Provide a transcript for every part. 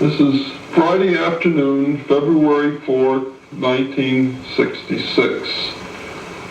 This is Friday afternoon, February 4th, 1966.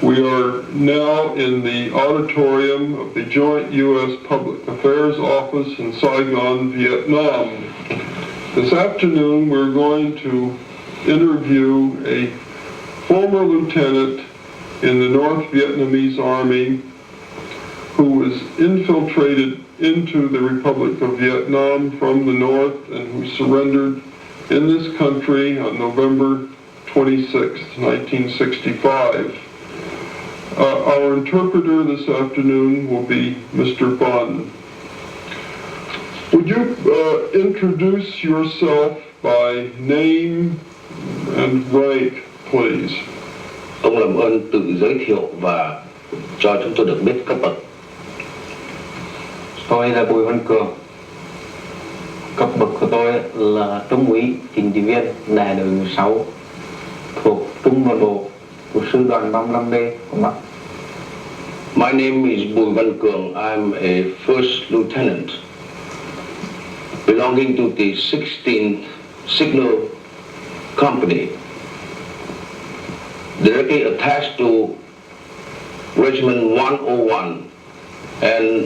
We are now in the auditorium of the Joint U.S. Public Affairs Office in Saigon, Vietnam. This afternoon we're going to interview a former lieutenant in the North Vietnamese Army who was infiltrated into the Republic of Vietnam from the north and who surrendered in this country on November 26, 1965. Our interpreter this afternoon will be Mr. Bun. Would you introduce yourself by name and rank, please? Ông làm ơn tự giới thiệu và cho chúng tôi được biết cấp bậc. Tôi là Bùi Văn Cường. Cấp bậc của tôi là trung úy chính trị viên đại đội 16 thuộc trung đoàn bộ của sư đoàn 35B của Bắc. My name is Bùi Văn Cường. I'm a first lieutenant belonging to the 16th Signal Company, directly attached to Regiment 101 and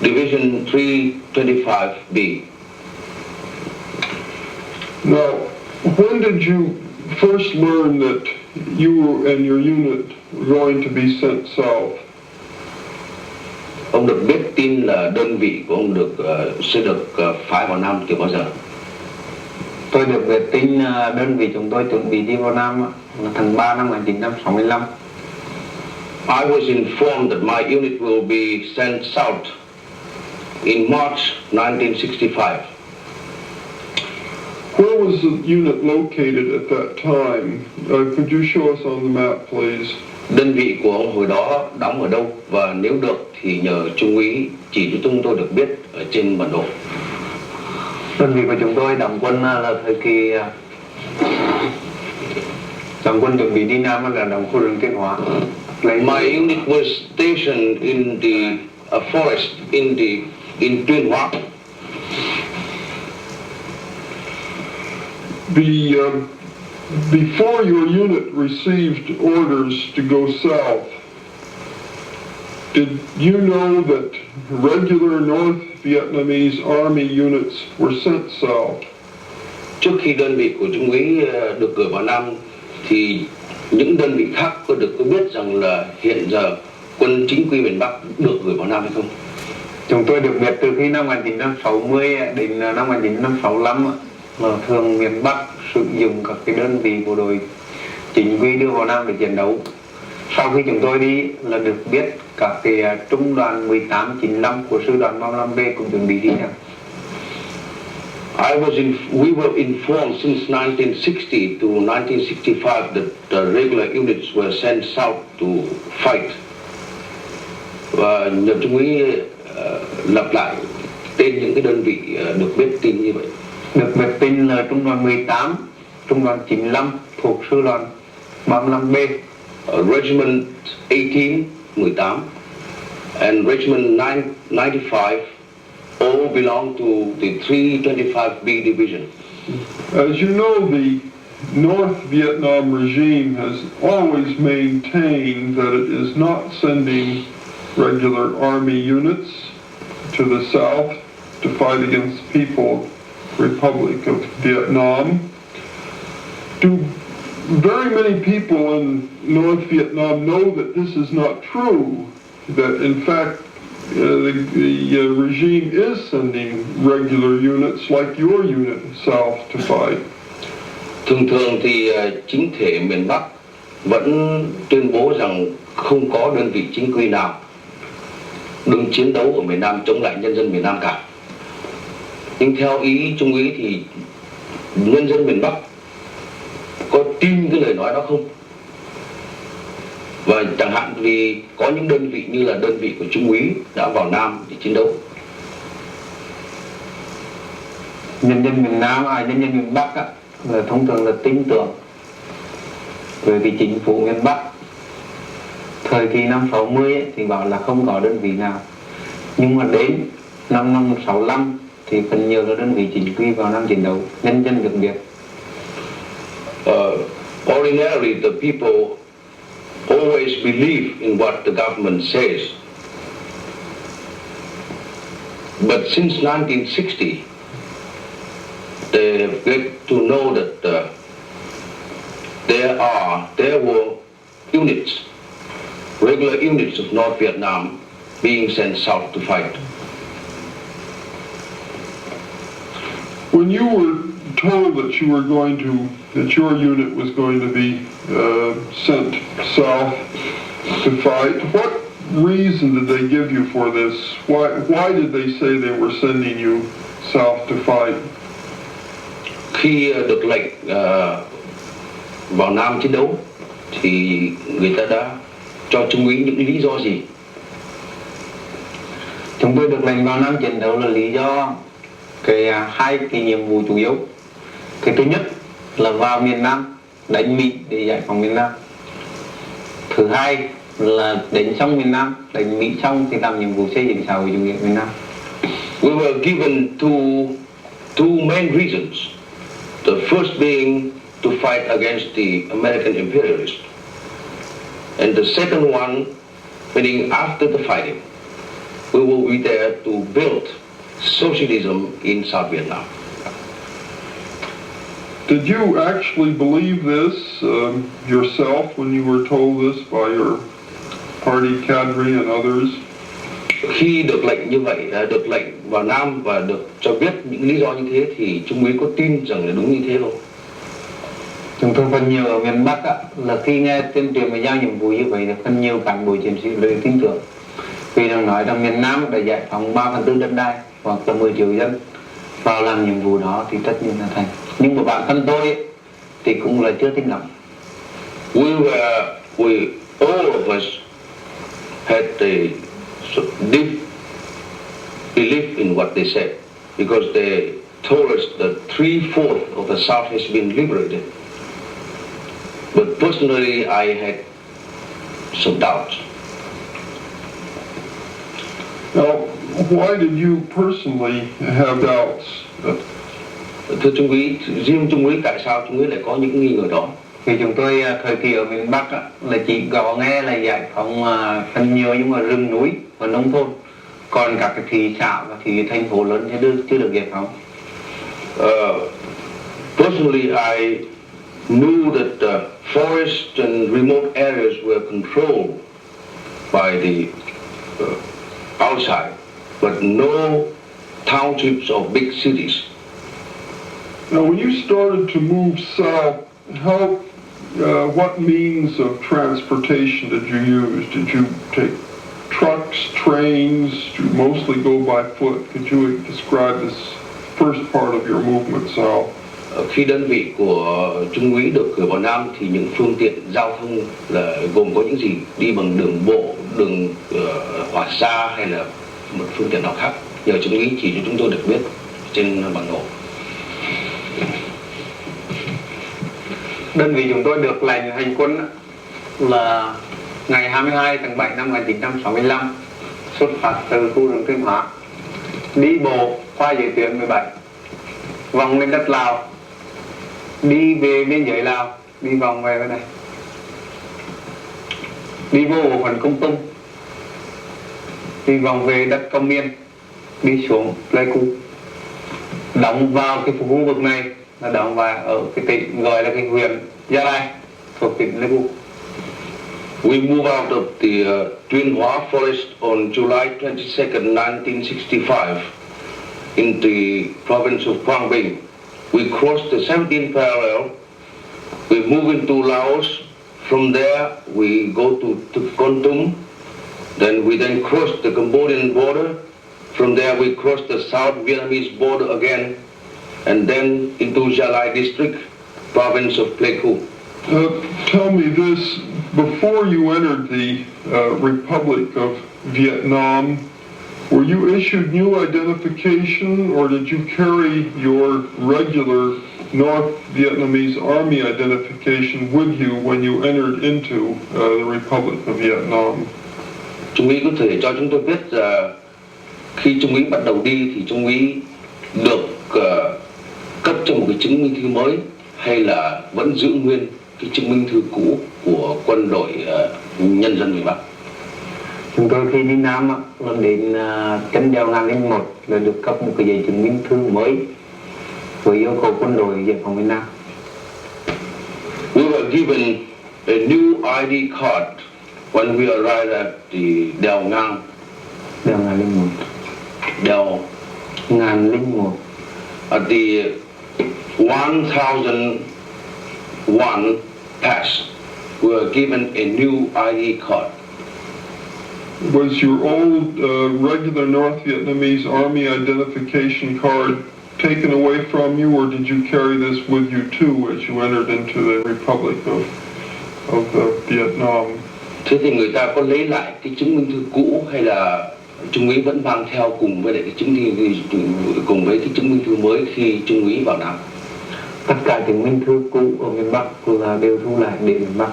Division 325B. Now, when did you first learn that you and your unit were going to be sent south? Ông được biết tin là đơn vị của ông sẽ được phái vào Nam từ bao giờ? Tôi được biết tin đơn vị chúng tôi chuẩn bị đi vào Nam là tháng 3 năm 1965. I was informed that my unit will be sent south in March 1965. Where was the unit located at that time? Could you show us on the map, please? Đơn vị của ông hồi đó đóng ở đâu và nếu được thì nhờ trung úy chỉ cho chúng tôi được biết ở trên bản đồ. Đơn vị của chúng tôi đóng quân là thời kỳ đóng quân chuẩn bị đi Nam là đóng khu rừng Tuyên Hóa. My unit was stationed in the forest in Tuyên Hóa. Before your unit received orders to go south, did you know that regular North Vietnamese Army units were sent south? Trước khi đơn vị của trung úy được gửi vào Nam thì những đơn vị khác có biết rằng là hiện giờ quân chính quy miền Bắc được gửi vào Nam hay không? Chúng tôi được biết từ khi năm 1960 đến năm 1965 là thường miền Bắc sử dụng các cái đơn vị bộ đội chính quy đưa vào Nam để chiến đấu. Sau khi chúng tôi đi là được biết các cái trung đoàn 1895 của sư đoàn 35B cũng chuẩn bị đi nha. We were informed since 1960 to 1965 that the regular units were sent south to fight. Và nhờ trung úy lặp lại tên những cái đơn vị được biết tin như vậy. Được biết tin là trung đoàn 18, trung đoàn 95 thuộc sư đoàn 35B, Regiment 18 and Regiment 95 all belong to the 325B division. As you know, the North Vietnam regime has always maintained that it is not sending regular army units to the south to fight against the People's Republic of Vietnam. Do very many people in North Vietnam know that this is not true, that in fact the regime is sending regular units like your unit south to fight? Thường thì chính thể miền Bắc vẫn tuyên bố rằng không có đơn vị chính quy nào đứng chiến đấu ở miền Nam chống lại nhân dân miền Nam cả. Nhưng theo ý trung úy thì nhân dân miền Bắc có tin cái lời nói đó không? Và chẳng hạn vì có những đơn vị như là đơn vị của trung úy đã vào Nam để chiến đấu. Nhân dân miền Nam, nhân dân miền Bắc là thông thường là tin tưởng bởi vì chính phủ miền Bắc thời kỳ năm 60 thì bảo là không có đơn vị nào, nhưng mà đến năm 65 thì phần nhiều là đơn vị chính quy vào Nam chiến đấu, nhân dân được biết. Ordinarily, the people always believe in what the government says. But since 1960, they have get to know that there were units, regular units of North Vietnam being sent south to fight. When you were told that your unit was going to be sent south to fight, what reason did they give you for this? Why did they say they were sending you south to fight? Khi được lệnh vào Nam chiến đấu thì người ta đã cho Trung úy những lý do gì? Chúng tôi được lệnh vào Nam chiến đấu là lý do hai cái nhiệm vụ chủ yếu. Cái thứ nhất là vào miền Nam đánh Mỹ để giải phóng miền Nam. Thứ hai là đánh xong miền Nam, đánh Mỹ xong thì làm nhiệm vụ xây dựng xã hội chủ nghĩa miền Nam. We were given two main reasons. The first being to fight against the American imperialists, and the second one meaning after the fighting, we will be there to build socialism in South Vietnam. Did you actually believe this yourself when you were told this by your party cadre and others? Khi được lệnh như vậy, được lệnh vào Nam và được cho biết những lý do như thế thì Trung úy có tin rằng là đúng như thế không? Chúng tôi phần nhiều ở miền Bắc là khi nghe tuyên truyền và giao nhiệm vụ như vậy thì phần nhiều cán bộ chiến sĩ đều tin tưởng. Vì đang nói rằng miền Nam đã giải phóng 3/4 đất đai hoặc là 10 triệu dân, vào làm nhiệm vụ đó thì tất nhiên là thành. Nhưng mà bản thân tôi thì cũng là chưa tin lắm. All of us had a deep belief in what they said, because they told us that 3/4 of the South has been liberated. But personally, I had some doubts. Now, why did you personally have doubts? Thưa Trung úy, riêng Trung úy tại sao Trung úy lại có những nghi ngờ đó? Vì chúng tôi thời kỳ ở miền Bắc là chỉ có nghe là giải phóng phần nhiều nhưng mà rừng núi và nông thôn, còn các cái thị xã và thị thành phố lớn chưa được giải phóng. Personally, I knew that forest and remote areas were controlled by the outside, but no townships or big cities. Now, when you started to move south, what means of transportation did you use? Did you take trucks, trains? Did you mostly go by foot? Could you describe this first part of your movement south? Khi đơn vị của Trung úy được cử vào Nam thì những phương tiện giao thông là gồm có những gì? Đi bằng đường bộ, đường hỏa xa hay là một phương tiện nào khác? Nhờ Trung úy chỉ cho chúng tôi được biết trên bản đồ. Đơn vị chúng tôi được lệnh hành quân là ngày 22 tháng 7 năm 1965 xuất phát từ khu rừng Thanh Hóa, đi bộ qua giới tuyến 17, vòng lên đất Lào, đi về biên giới Lào, đi vòng về bên này, đi vô bộ phận Công Tung, đi vòng về đất Công Miên, đi xuống Pleiku, đóng vào cái khu vực này là đóng vào ở cái tỉnh gọi là cái huyện Gia Lai thuộc tỉnh Pleiku. We moved out of the Tuyên Hóa forest on July 22nd, 1965 in the province of Quang Binh. We crossed the 17th parallel. We move into Laos. From there, we go to Kon Tum. Then we cross the Cambodian border. From there, we cross the South Vietnamese border again, and then into Gia Lai district, province of Pleiku. Tell me this, before you entered the Republic of Vietnam, were you issued new identification, or did you carry your regular North Vietnamese Army identification with you when you entered into the Republic of Vietnam? Trung úy có thể cho chúng tôi biết khi Trung úy bắt đầu đi thì Trung úy được cấp cho một cái chứng minh thư mới hay là vẫn giữ nguyên cái chứng minh thư cũ của quân đội nhân dân miền Bắc? Chúng tôi khi đi Nam á, là đến chân đèo 1001 là được cấp một cái giấy chứng minh thư mới với yêu cầu quân đội giải phóng miền Nam. We were given a new ID card when we arrived at the đèo ngang. Đèo 1001. Đèo 1001. At the 1001 pass, we were given a new ID card. Was your old regular North Vietnamese Army identification card taken away from you, or did you carry this with you too as you entered into the Republic of Vietnam? Thế thì người ta có lấy lại cái chứng minh thư cũ hay là Trung úy vẫn mang theo cùng với lại cái chứng minh thư mới khi Trung úy vào Nam? Tất cả chứng minh thư cũ ở miền Bắc là đều thu lại để miền Bắc.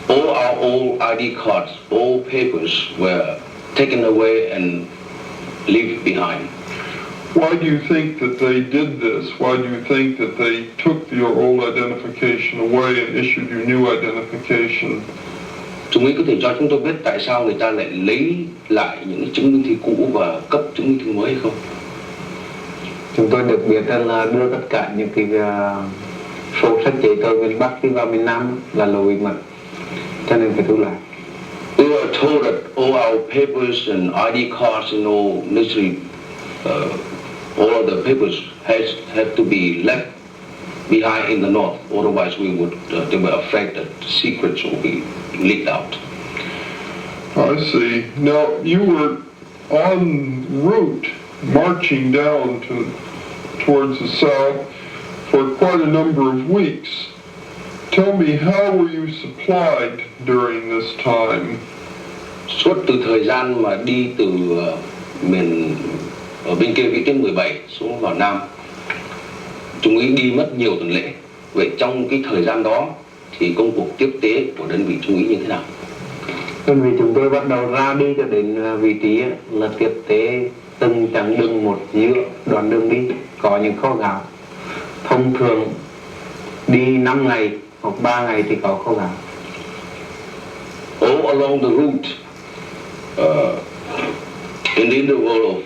All our old ID cards, all papers were taken away and left behind. Why do you think that they did this? Why do you think that they took your old identification away and issued you new identification? Trung úy có thể cho chúng tôi biết tại sao người ta lại lấy lại những chứng minh thư cũ và cấp chứng minh thư mới hay không? Chúng tôi được biết là đưa tất cả những cái sổ sách giấy tờ miền Bắc đi vào miền Nam là lỗi bí mật, cho nên phải thu lại. We were told that all our papers and ID cards and all necessary, all of the papers had to be left behind in the north. Otherwise, they were afraid that secrets will be leaked out. I see. Now, you were en route marching down towards the south for quite a number of weeks. Tell me, how were you supplied during this time? Suốt từ thời gian mà đi từ miền ở bên kia vĩ tuyến 17 xuống vào Nam, Trung úy đi mất nhiều tuần lễ. Vậy trong cái thời gian đó thì công cuộc tiếp tế của đơn vị Trung úy như thế nào? Đơn vị chúng tôi bắt đầu ra đi cho đến vị trí là tiếp tế từng chặng đường một giữa đoạn đường đi, có những kho gạo. Thông thường đi 5 ngày hoặc 3 ngày thì có kho gạo. All along the route, in the interval of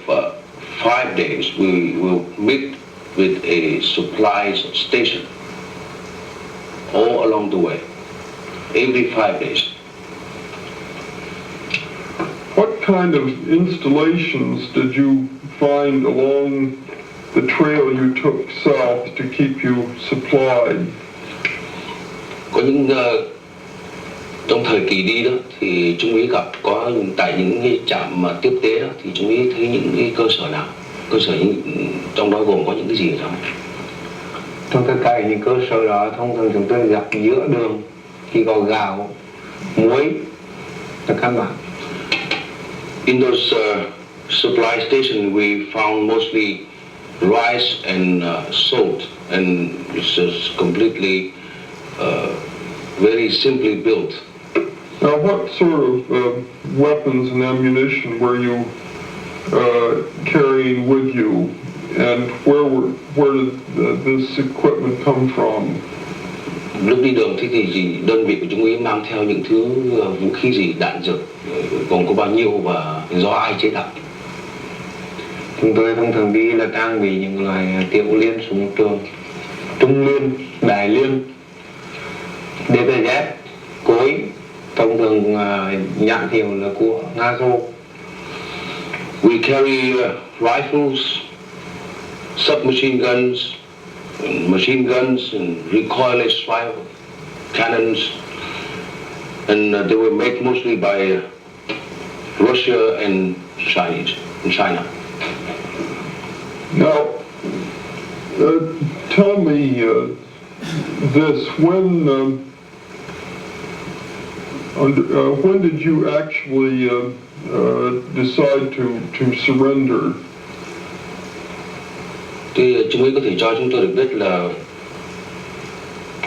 5 days, we will meet with a supplies station. All along the way, every 5 days. What kind of installations did you find along the trail you took south to keep you supplied? Có những trong thời kỳ đi đó thì Trung úy gặp có tại những cái trạm mà tiếp tế đó thì Trung úy thấy những cái cơ sở nào, cơ sở trong đó gồm có những cái gì ở trong? Trong tất cả những cơ sở đó, thông thường chúng tôi gặp giữa đường thì có gạo, muối là căn bản. In those supply stations, we found mostly rice and salt, and it's just completely very simply built. Now, what sort of weapons and ammunition were you carrying with you, and where did this equipment come from? Lúc đi đường thì đơn vị của Trung úy mang theo những thứ vũ khí gì, đạn dược, gồm có bao nhiêu và do ai chế tạo? Chúng tôi thông thường đi là trang bị những loại tiểu liên, súng trường, trung liên, đại liên, DPZ, cối, thông thường nhãn hiệu là của Nga Xô. We carry rifles, submachine guns, and machine guns, and recoilless rifle cannons, and they were made mostly by Russia and China. Now, tell me this: when did you actually decide to surrender? Thì Trung úy có thể cho chúng tôi được biết là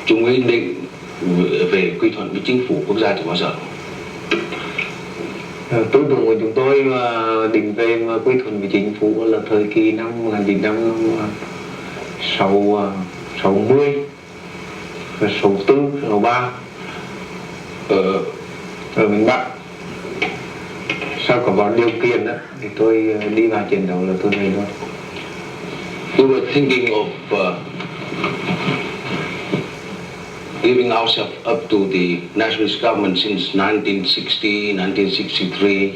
Trung úy định về quy thuận với chính phủ quốc gia thì bao giờ? Tư tưởng của chúng tôi định về quy thuận với chính phủ là thời kỳ năm 1960, 64, 63 ở miền Bắc. Sau có vào điều kiện đó thì tôi đi vào chiến đấu là tôi về thôi. We were thinking of giving ourselves up to the nationalist government since 1960, 1963,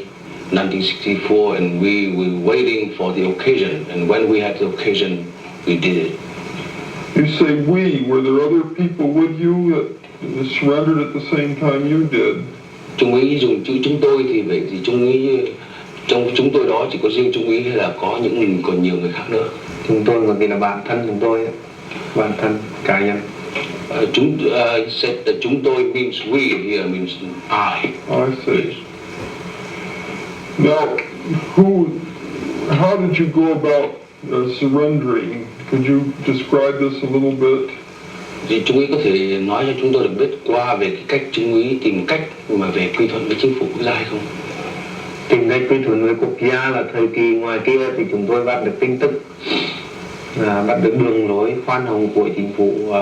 1964, and we were waiting for the occasion. And when we had the occasion, we did it. You say we, were there other people with you that surrendered at the same time you did? Trung úy dùng chữ chúng tôi thì vậy thì trung úy trong chúng tôi đó chỉ có riêng trung úy hay là có những còn nhiều người khác nữa? Chúng tôi bởi vì là bản thân chúng tôi, bản thân cá nhân. Said that chúng tôi means we here means I. I see. Now, how did you go about surrendering? Could you describe this a little bit? Thì trung úy có thể nói cho chúng tôi được biết qua về cái cách trung úy tìm cách mà về quy thuận với chính phủ quốc gia hay không? Tìm cách quy thuận với quốc gia là thời kỳ ngoài kia thì chúng tôi bắt được tin tức, bắt được đường lối khoan hồng của chính phủ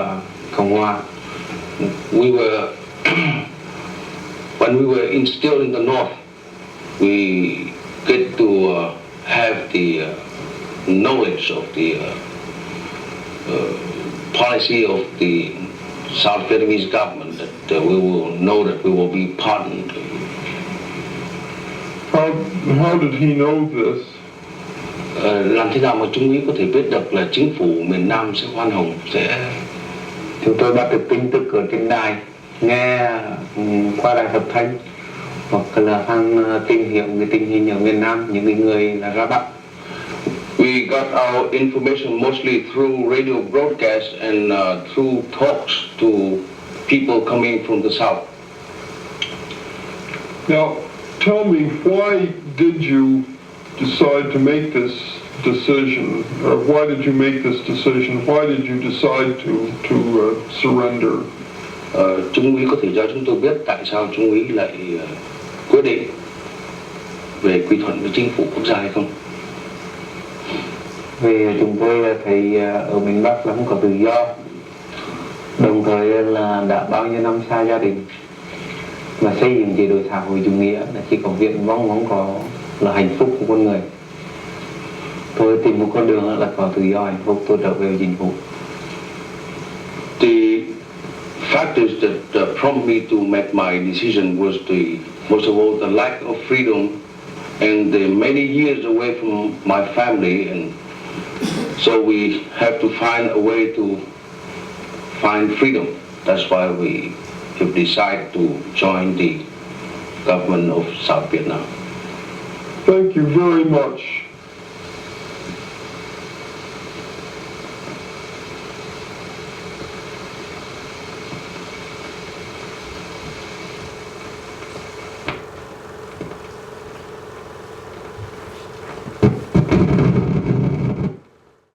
Cộng hòa. We were when we were still in the North, we get to have the knowledge of the policy of the South Vietnamese government that we will know that we will be pardoned. How did he know this? Làm thế nào mà trung úy có thể biết được là chính phủ miền Nam sẽ khoan hồng, sẽ... Chúng tôi bắt được tin tức ở trên đài, nghe qua đài phát thanh, hoặc là sang tìm hiểu về tình hình ở miền Nam, những người là ra bắt. We got our information mostly through radio broadcast and through talks to people coming from the South. Now, tell me, why did you decide to make this decision? Or why did you make this decision? Why did you decide to surrender? Trung úy có thể cho chúng tôi biết tại sao trung úy lại quyết định về quy thuận với chính phủ quốc gia hay không? Vì chúng tôi thấy ở miền Bắc là không có tự do, đồng thời là đã bao nhiêu năm xa gia đình và xây dựng chế độ xã hội chủ nghĩa là chỉ có viện mong có là hạnh phúc của con người. Tôi tìm một con đường là có tự do hạnh phúc, tôi trở về với chính phủ. The factors that prompted me to make my decision was most of all, the lack of freedom and the many years away from my family, and so we have to find a way to find freedom. That's why we have decided to join the government of South Vietnam. Thank you very much.